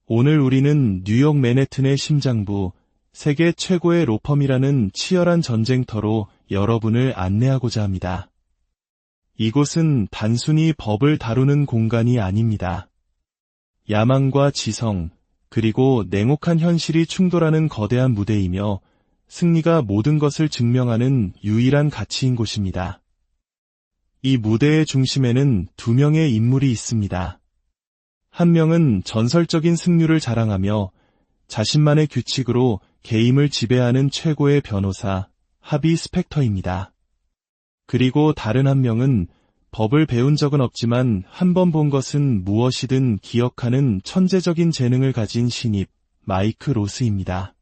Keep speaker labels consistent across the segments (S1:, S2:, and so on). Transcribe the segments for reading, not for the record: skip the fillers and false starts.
S1: 오늘 우리는 뉴욕 맨해튼의 심장부, 세계 최고의 로펌이라는 치열한 전쟁터로 여러분을 안내하고자 합니다. 이곳은 단순히 법을 다루는 공간이 아닙니다. 야망과 지성, 그리고 냉혹한 현실이 충돌하는 거대한 무대이며 승리가 모든 것을 증명하는 유일한 가치인 곳입니다. 이 무대의 중심에는 두 명의 인물이 있습니다. 한 명은 전설적인 승률을 자랑하며 자신만의 규칙으로 게임을 지배하는 최고의 변호사, 하비 스펙터입니다. 그리고 다른 한 명은 법을 배운 적은 없지만 한 번 본 것은 무엇이든 기억하는 천재적인 재능을 가진 신입, 마이크 로스입니다.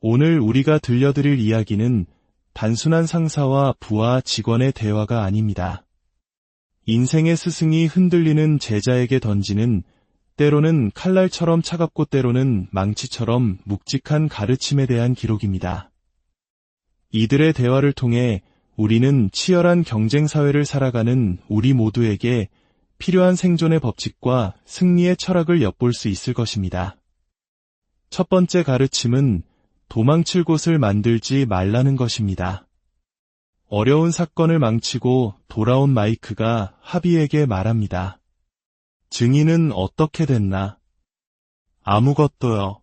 S1: 오늘 우리가 들려드릴 이야기는 단순한 상사와 부하 직원의 대화가 아닙니다. 인생의 스승이 흔들리는 제자에게 던지는 때로는 칼날처럼 차갑고 때로는 망치처럼 묵직한 가르침에 대한 기록입니다. 이들의 대화를 통해 우리는 치열한 경쟁사회를 살아가는 우리 모두에게 필요한 생존의 법칙과 승리의 철학을 엿볼 수 있을 것입니다. 첫 번째 가르침은 도망칠 곳을 만들지 말라는 것입니다. 어려운 사건을 망치고 돌아온 마이크가 하비에게 말합니다. 증인은 어떻게 됐나? 아무것도요.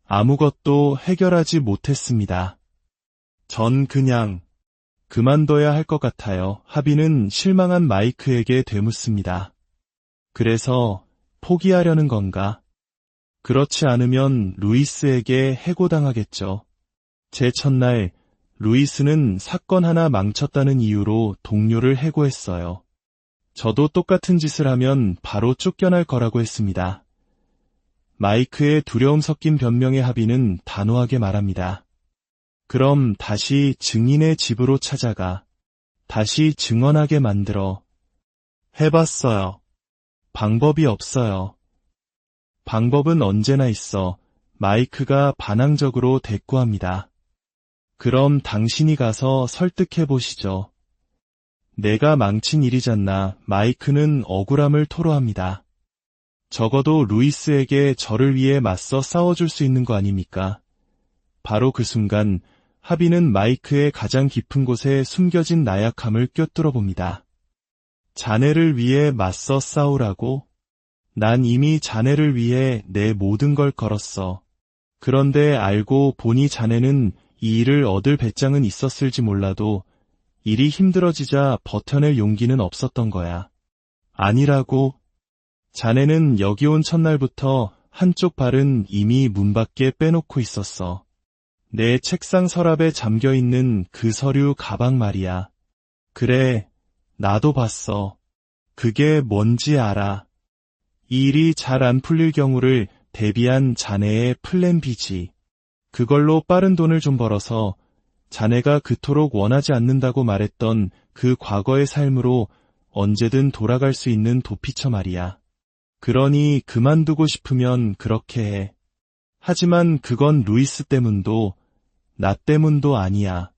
S1: 아무것도 해결하지 못했습니다. 전 그냥 그만둬야 할 것 같아요. 하비는 실망한 마이크에게 되묻습니다. 그래서 포기하려는 건가? 그렇지 않으면 루이스에게 해고당하겠죠. 제 첫날 루이스는 사건 하나 망쳤다는 이유로 동료를 해고했어요. 저도 똑같은 짓을 하면 바로 쫓겨날 거라고 했습니다. 마이크의 두려움 섞인 변명에 하비는 단호하게 말합니다. 그럼 다시 증인의 집으로 찾아가. 다시 증언하게 만들어. 해봤어요. 방법이 없어요. 방법은 언제나 있어. 마이크가 반항적으로 대꾸합니다. 그럼 당신이 가서 설득해 보시죠. 내가 망친 일이잖나. 마이크는 억울함을 토로합니다. 적어도 루이스에게 저를 위해 맞서 싸워줄 수 있는 거 아닙니까? 바로 그 순간 하비는 마이크의 가장 깊은 곳에 숨겨진 나약함을 꿰뚫어 봅니다. 자네를 위해 맞서 싸우라고? 난 이미 자네를 위해 내 모든 걸 걸었어. 그런데 알고 보니 자네는 이 일을 얻을 배짱은 있었을지 몰라도 일이 힘들어지자 버텨낼 용기는 없었던 거야. 아니라고? 자네는 여기 온 첫날부터 한쪽 발은 이미 문 밖에 빼놓고 있었어. 내 책상 서랍에 잠겨있는 그 서류 가방 말이야. 그래, 나도 봤어. 그게 뭔지 알아. 이 일이 잘 안 풀릴 경우를 대비한 자네의 플랜 B지. 그걸로 빠른 돈을 좀 벌어서 자네가 그토록 원하지 않는다고 말했던 그 과거의 삶으로 언제든 돌아갈 수 있는 도피처 말이야. 그러니 그만두고 싶으면 그렇게 해. 하지만 그건 루이스 때문도 나 때문도 아니야.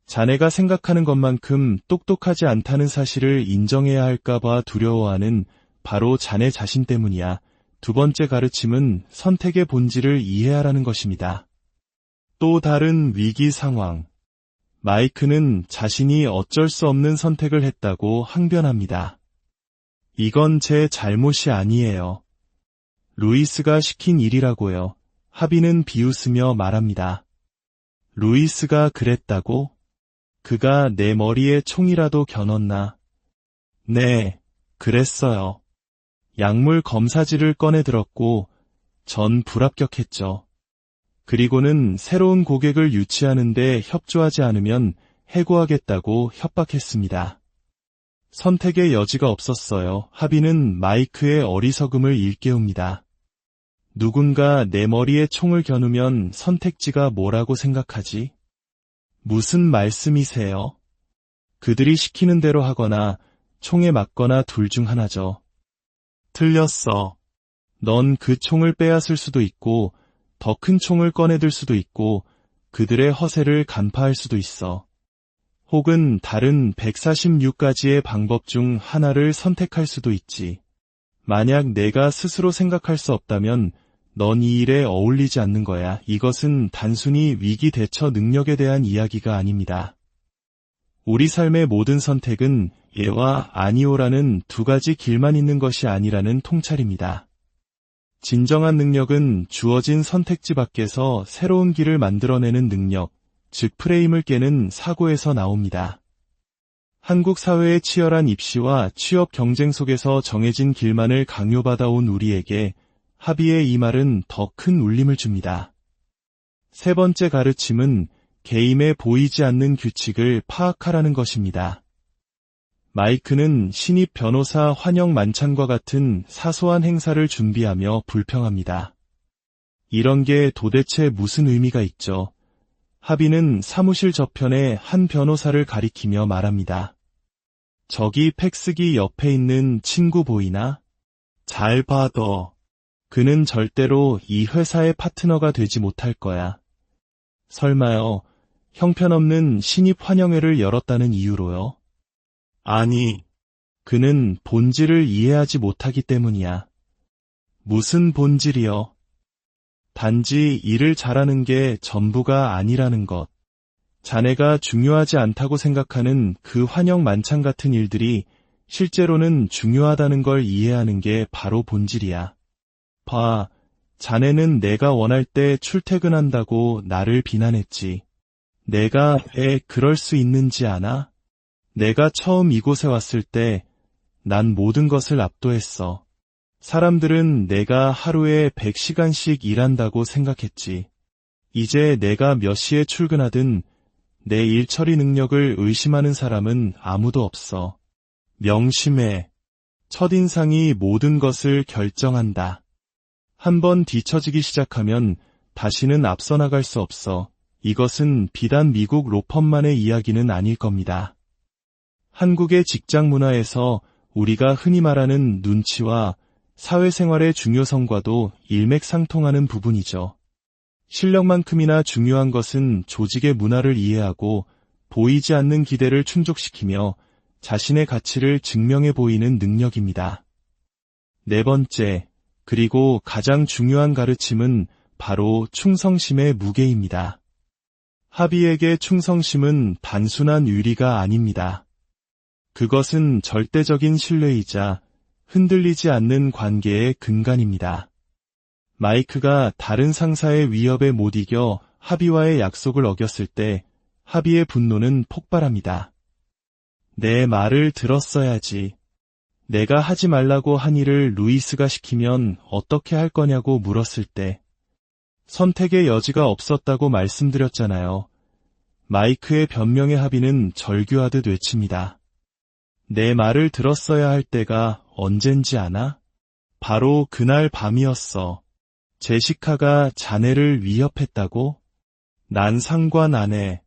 S1: 자네가 생각하는 것만큼 똑똑하지 않다는 사실을 인정해야 할까봐 두려워하는 바로 자네 자신 때문이야. 두 번째 가르침은 선택의 본질을 이해하라는 것입니다. 또 다른 위기 상황. 마이크는 자신이 어쩔 수 없는 선택을 했다고 항변합니다. 이건 제 잘못이 아니에요. 루이스가 시킨 일이라고요. 하비는 비웃으며 말합니다. 루이스가 그랬다고? 그가 내 머리에 총이라도 겨눴나? 네, 그랬어요. 약물 검사지를 꺼내 들었고 전 불합격했죠. 그리고는 새로운 고객을 유치하는데 협조하지 않으면 해고하겠다고 협박했습니다. 선택의 여지가 없었어요. 하비는 마이크의 어리석음을 일깨웁니다. 누군가 내 머리에 총을 겨누면 선택지가 뭐라고 생각하지? 무슨 말씀이세요? 그들이 시키는 대로 하거나 총에 맞거나 둘 중 하나죠. 틀렸어. 넌 그 총을 빼앗을 수도 있고 더 큰 총을 꺼내들 수도 있고 그들의 허세를 간파할 수도 있어. 혹은 다른 146가지의 방법 중 하나를 선택할 수도 있지. 만약 내가 스스로 생각할 수 없다면 넌 이 일에 어울리지 않는 거야. 이것은 단순히 위기 대처 능력에 대한 이야기가 아닙니다. 우리 삶의 모든 선택은 예와 아니오라는 두 가지 길만 있는 것이 아니라는 통찰입니다. 진정한 능력은 주어진 선택지 밖에서 새로운 길을 만들어내는 능력, 즉 프레임을 깨는 사고에서 나옵니다. 한국 사회의 치열한 입시와 취업 경쟁 속에서 정해진 길만을 강요받아온 우리에게 하비의 이 말은 더 큰 울림을 줍니다. 세 번째 가르침은 게임에 보이지 않는 규칙을 파악하라는 것입니다. 마이크는 신입 변호사 환영 만찬과 같은 사소한 행사를 준비하며 불평합니다. 이런 게 도대체 무슨 의미가 있죠? 하비는 사무실 저편에 한 변호사를 가리키며 말합니다. 저기 팩스기 옆에 있는 친구 보이나? 잘 봐둬. 그는 절대로 이 회사의 파트너가 되지 못할 거야. 설마요, 형편없는 신입 환영회를 열었다는 이유로요? 아니, 그는 본질을 이해하지 못하기 때문이야. 무슨 본질이요? 단지 일을 잘하는 게 전부가 아니라는 것. 자네가 중요하지 않다고 생각하는 그 환영 만찬 같은 일들이 실제로는 중요하다는 걸 이해하는 게 바로 본질이야. 봐, 자네는 내가 원할 때 출퇴근한다고 나를 비난했지. 내가 왜 그럴 수 있는지 아나? 내가 처음 이곳에 왔을 때 난 모든 것을 압도했어. 사람들은 내가 하루에 100시간씩 일한다고 생각했지. 이제 내가 몇 시에 출근하든 내 일 처리 능력을 의심하는 사람은 아무도 없어. 명심해. 첫인상이 모든 것을 결정한다. 한번 뒤처지기 시작하면 다시는 앞서 나갈 수 없어. 이것은 비단 미국 로펌만의 이야기는 아닐 겁니다. 한국의 직장 문화에서 우리가 흔히 말하는 눈치와 사회생활의 중요성과도 일맥상통하는 부분이죠. 실력만큼이나 중요한 것은 조직의 문화를 이해하고 보이지 않는 기대를 충족시키며 자신의 가치를 증명해 보이는 능력입니다. 네 번째, 그리고 가장 중요한 가르침은 바로 충성심의 무게입니다. 하비에게 충성심은 단순한 의리가 아닙니다. 그것은 절대적인 신뢰이자 흔들리지 않는 관계의 근간입니다. 마이크가 다른 상사의 위협에 못 이겨 하비와의 약속을 어겼을 때 하비의 분노는 폭발합니다. 내 말을 들었어야지. 내가 하지 말라고 한 일을 루이스가 시키면 어떻게 할 거냐고 물었을 때 선택의 여지가 없었다고 말씀드렸잖아요. 마이크의 변명에 하비는 절규하듯 외칩니다. 내 말을 들었어야 할 때가 언젠지 아나? 바로 그날 밤이었어. 제시카가 자네를 위협했다고? 난 상관 안 해.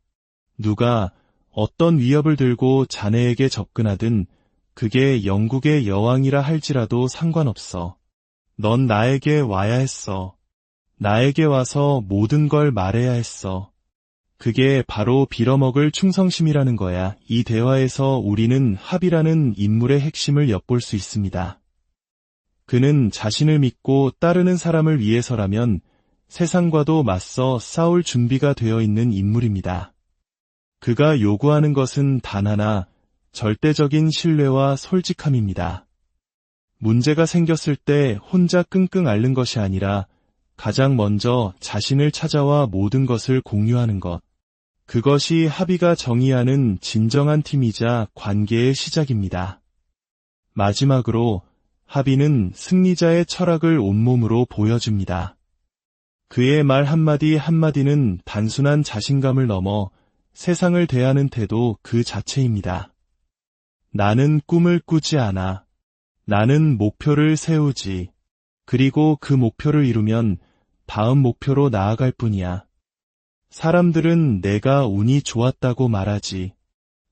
S1: 누가 어떤 위협을 들고 자네에게 접근하든 그게 영국의 여왕이라 할지라도 상관없어. 넌 나에게 와야 했어. 나에게 와서 모든 걸 말해야 했어. 그게 바로 빌어먹을 충성심이라는 거야. 이 대화에서 우리는 하비라는 인물의 핵심을 엿볼 수 있습니다. 그는 자신을 믿고 따르는 사람을 위해서라면 세상과도 맞서 싸울 준비가 되어 있는 인물입니다. 그가 요구하는 것은 단 하나, 절대적인 신뢰와 솔직함입니다. 문제가 생겼을 때 혼자 끙끙 앓는 것이 아니라 가장 먼저 자신을 찾아와 모든 것을 공유하는 것. 그것이 하비가 정의하는 진정한 팀이자 관계의 시작입니다. 마지막으로 하비는 승리자의 철학을 온몸으로 보여줍니다. 그의 말 한마디 한마디는 단순한 자신감을 넘어 세상을 대하는 태도 그 자체입니다. 나는 꿈을 꾸지 않아. 나는 목표를 세우지. 그리고 그 목표를 이루면 다음 목표로 나아갈 뿐이야. 사람들은 내가 운이 좋았다고 말하지.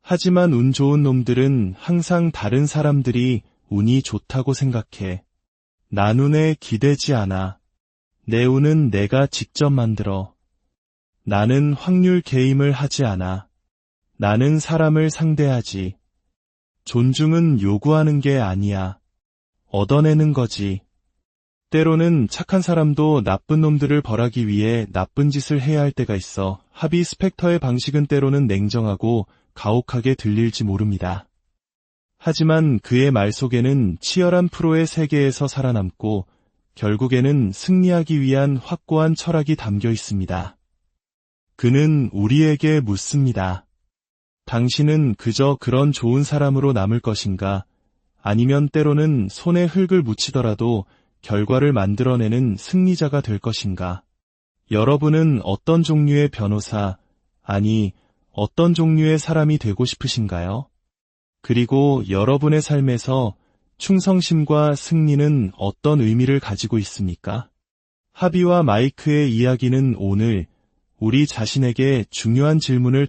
S1: 하지만 운 좋은 놈들은 항상 다른 사람들이 운이 좋다고 생각해. 난 운에 기대지 않아. 내 운은 내가 직접 만들어. 나는 확률 게임을 하지 않아. 나는 사람을 상대하지. 존중은 요구하는 게 아니야. 얻어내는 거지. 때로는 착한 사람도 나쁜 놈들을 벌하기 위해 나쁜 짓을 해야 할 때가 있어 하비 스펙터의 방식은 때로는 냉정하고 가혹하게 들릴지 모릅니다. 하지만 그의 말 속에는 치열한 프로의 세계에서 살아남고 결국에는 승리하기 위한 확고한 철학이 담겨 있습니다. 그는 우리에게 묻습니다. 당신은 그저 그런 좋은 사람으로 남을 것인가? 아니면 때로는 손에 흙을 묻히더라도 결과를 만들어내는 승리자가 될 것인가? 여러분은 어떤 종류의 변호사, 아니, 어떤 종류의 사람이 되고 싶으신가요? 그리고 여러분의 삶에서 충성심과 승리는 어떤 의미를 가지고 있습니까? 하비와 마이크의 이야기는 오늘 우리 자신에게 중요한 질문을